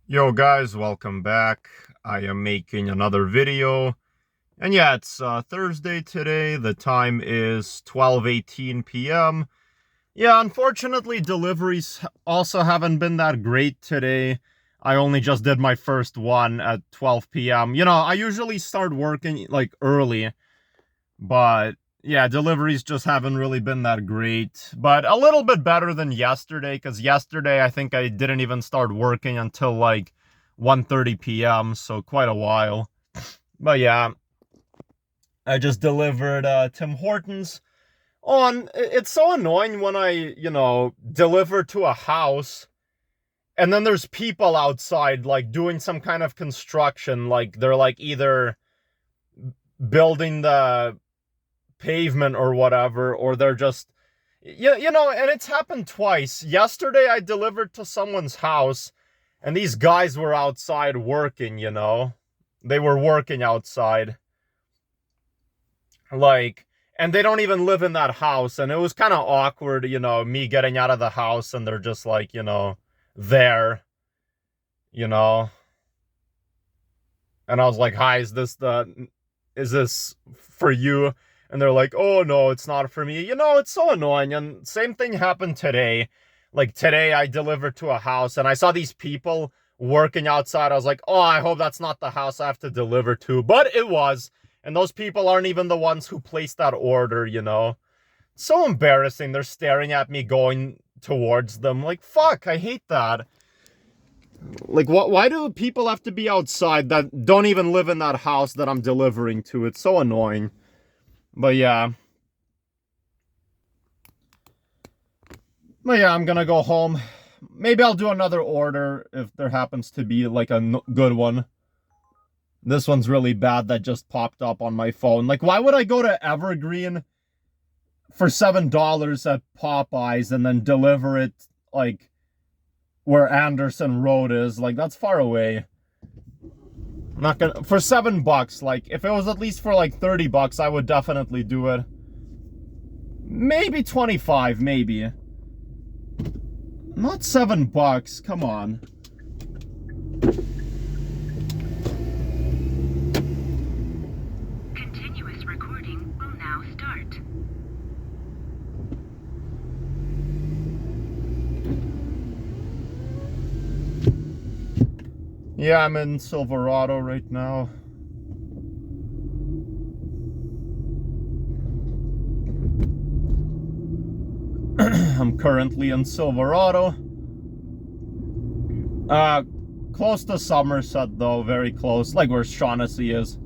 Yo guys, welcome back. I am making another video. And yeah, it's Thursday today. The time is 12:18 p.m. Yeah, unfortunately deliveries also haven't been that great today. I only just did my first one at 12 p.m. I usually start working like early, but yeah, deliveries just haven't really been that great. But a little bit better than yesterday, because yesterday I think I didn't even start working until like 1:30 p.m., so quite a while. But yeah, I just delivered Tim Hortons on. It's so annoying when I deliver to a house and then there's people outside like doing some kind of construction, like they're like either building the pavement or whatever, or they're just and it's happened twice. Yesterday I delivered to someone's house and these guys were outside working. They were working outside, like, and they don't even live in that house, and it was kind of awkward, me getting out of the house and they're just like, there, you know and I was like, hi, is this for you? And they're like, oh no, it's not for me. It's so annoying. And same thing happened today. Like today I delivered to a house and I saw these people working outside. I was like, oh, I hope that's not the house I have to deliver to. But it was. And those people aren't even the ones who placed that order. So embarrassing. They're staring at me going towards them. Like, fuck, I hate that. Like, why do people have to be outside that don't even live in that house that I'm delivering to? It's so annoying. But yeah. I'm gonna go home. Maybe I'll do another order if there happens to be like a good one. This one's really bad that just popped up on my phone. Like, why would I go to Evergreen for $7 at Popeyes and then deliver it like where Anderson Road is? Like, that's far away. I'm not gonna, for $7. Like, if it was at least for like $30, I would definitely do it. Maybe 25, maybe. Not $7, come on. Continuous recording will now start. Yeah, I'm in Silverado right now. I'm currently in Silverado. Close to Somerset though, very close, like where Shaughnessy is.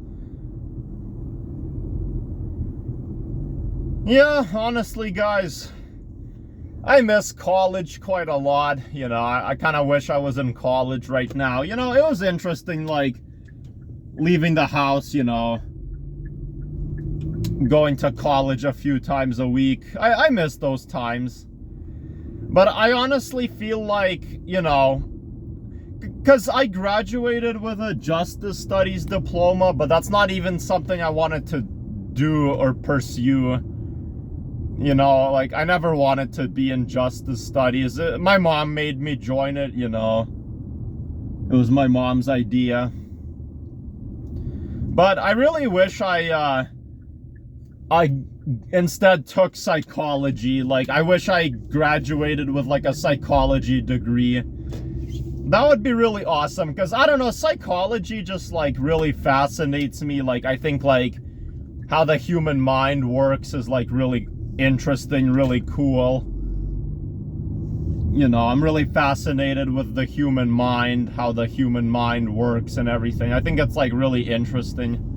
Yeah, honestly, guys, I miss college quite a lot. I kind of wish I was in college right now. It was interesting, like, leaving the house, going to college a few times a week. I miss those times. But I honestly feel like, because I graduated with a Justice Studies diploma, but that's not even something I wanted to do or pursue. Like, I never wanted to be in Justice Studies. My mom made me join it, It was my mom's idea. But I really wish I instead took psychology. Like, I wish I graduated with like a psychology degree. That would be really awesome, because I don't know, psychology just like really fascinates me. Like, I think like how the human mind works is like really interesting, really cool. I'm really fascinated with the human mind, how the human mind works and everything. I think it's like really interesting.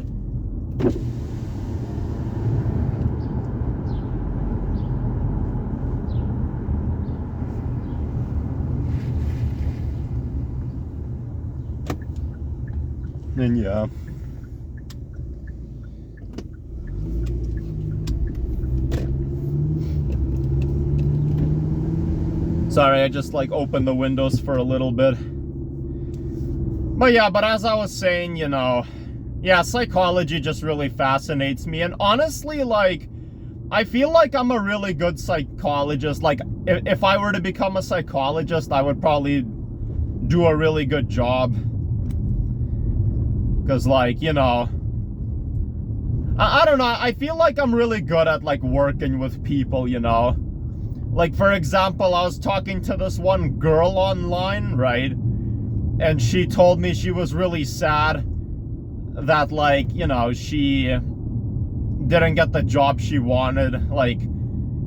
And yeah. Sorry, I just like opened the windows for a little bit. But as I was saying, yeah, psychology just really fascinates me. And honestly, like, I feel like I'm a really good psychologist. Like, if I were to become a psychologist, I would probably do a really good job. Because, like, you know, I don't know, I feel like I'm really good at, like, working with people, you know? Like, for example, I was talking to this one girl online, right? And she told me she was really sad that, like, you know, she didn't get the job she wanted. Like,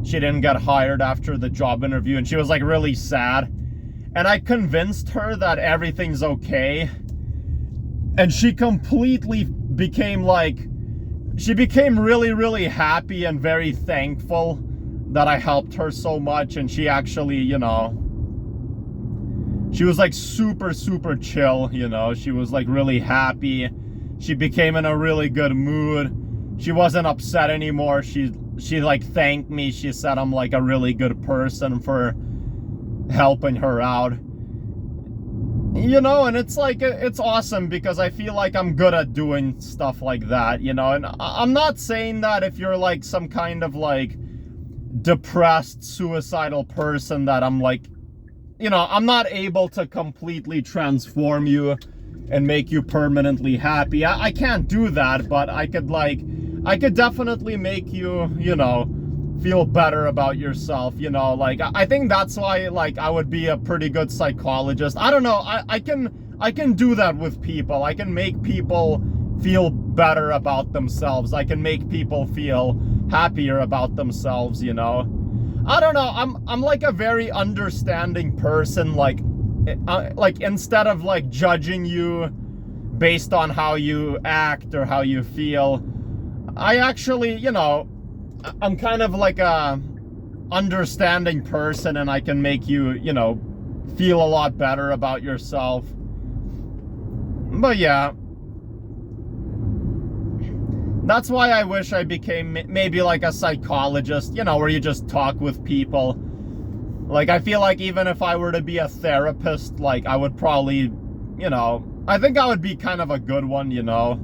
she didn't get hired after the job interview, and she was, like, really sad. And I convinced her that everything's okay. And she completely became, like, she became really, really happy and very thankful that I helped her so much. And she actually, you know, she was, like, super, super chill, you know? She was, like, really happy. She became in a really good mood. She wasn't upset anymore. She like, thanked me. She said I'm, like, a really good person for helping her out. You know, and it's, like, it's awesome because I feel like I'm good at doing stuff like that, you know? And I'm not saying that if you're, like, some kind of, like, depressed, suicidal person that I'm, like, you know, I'm not able to completely transform you and make you permanently happy. I can't do that, but I could definitely make you, you know, feel better about yourself, you know? Like, I think that's why, like, I would be a pretty good psychologist. I don't know, I can do that with people. I can make people feel better about themselves. I can make people feel happier about themselves, you know? I don't know, I'm like a very understanding person. Like instead of, like, judging you based on how you act or how you feel, I actually, you know, I'm kind of like a understanding person, and I can make you, you know, feel a lot better about yourself. But yeah, that's why I wish I became maybe like a psychologist, you know, where you just talk with people. Like, I feel like even if I were to be a therapist, like, I would probably, you know, I think I would be kind of a good one, you know?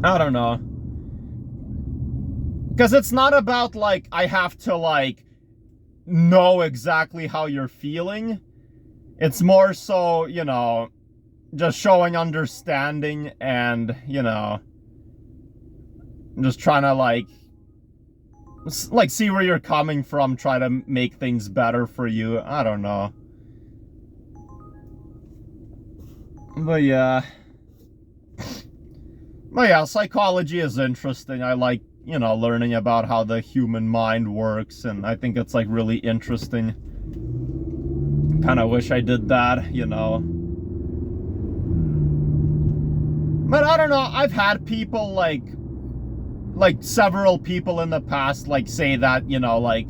I don't know. Because it's not about, like, I have to, like, know exactly how you're feeling. It's more so, you know, just showing understanding and, you know, just trying to, like, see where you're coming from, try to make things better for you. I don't know. But yeah, psychology is interesting. I like, you know, learning about how the human mind works, and I think it's, like, really interesting. Kind of wish I did that, you know. But I don't know, I've had people, like several people in the past, like, say that, you know, like,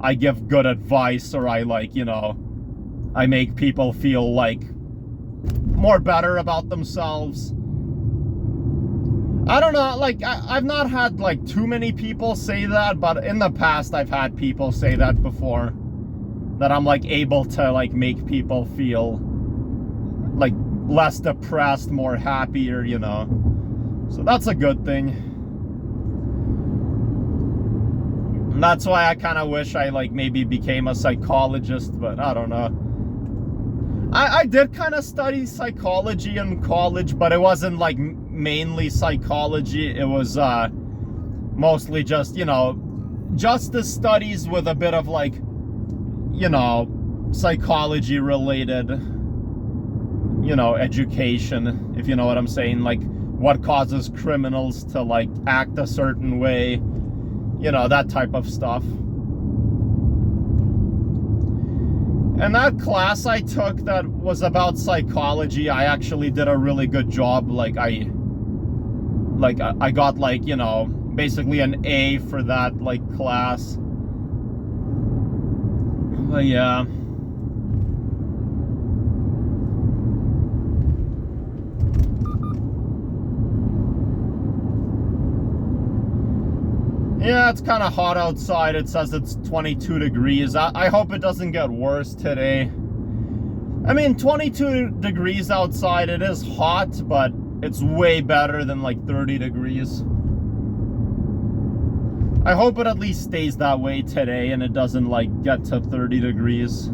I give good advice, or I, like, you know, I make people feel, like, more better about themselves. I don't know, like, I've not had, like, too many people say that, but in the past I've had people say that before. That I'm, like, able to, like, make people feel, like, less depressed, more happier, you know. So that's a good thing. And that's why I kind of wish I, like, maybe became a psychologist, but I don't know. I did kind of study psychology in college, but it wasn't, like, mainly psychology. It was mostly just, you know, justice studies with a bit of, like, you know, psychology related, you know, education, if you know what I'm saying. Like, what causes criminals to, like, act a certain way, you know, that type of stuff. And that class I took that was about psychology, I actually did a really good job. Like, I got, like, you know, basically an A for that, like, class. But yeah. Yeah, it's kind of hot outside. It says it's 22 degrees. I hope it doesn't get worse today. I mean, 22 degrees outside, it is hot, but it's way better than, like, 30 degrees. I hope it at least stays that way today and it doesn't, like, get to 30 degrees.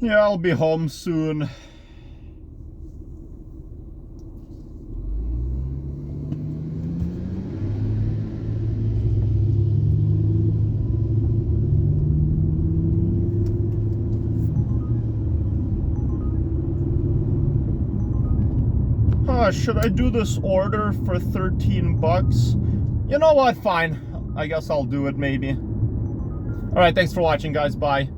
Yeah, I'll be home soon. Should I do this order for 13 bucks? You know what? Fine. I guess I'll do it maybe. All right, thanks for watching, guys. Bye.